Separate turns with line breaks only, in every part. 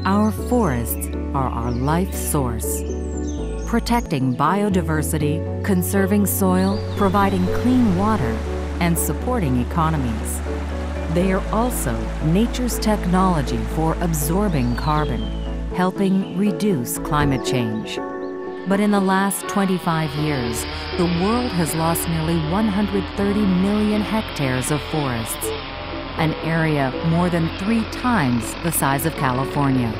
Our forests are our life source. Protecting biodiversity, conserving soil, providing clean water, and supporting economies. They are also nature's technology for absorbing carbon, helping reduce climate change. But in the last 25 years, the world has lost nearly 130 million hectares of forests, an area more than 3 times the size of California.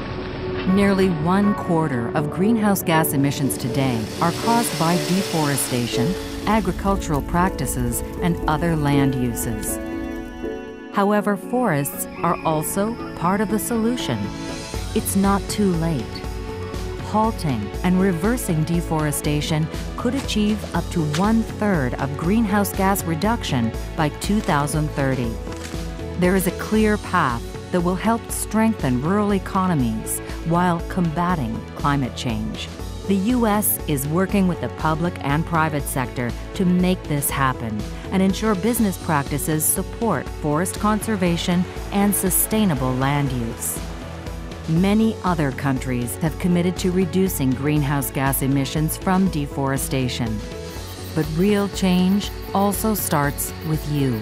Nearly 1/4 of greenhouse gas emissions today are caused by deforestation, agricultural practices, and other land uses. However, forests are also part of the solution. It's not too late. Halting and reversing deforestation could achieve up to 1/3 of greenhouse gas reduction by 2030. There is a clear path that will help strengthen rural economies while combating climate change. The U.S. is working with the public and private sector to make this happen and ensure business practices support forest conservation and sustainable land use. Many other countries have committed to reducing greenhouse gas emissions from deforestation. But real change also starts with you.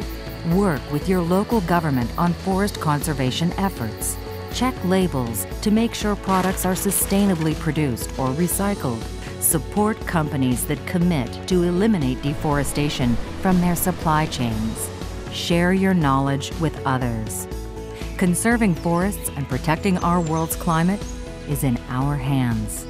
Work with your local government on forest conservation efforts. Check labels to make sure products are sustainably produced or recycled. Support companies that commit to eliminate deforestation from their supply chains. Share your knowledge with others. Conserving forests and protecting our world's climate is in our hands.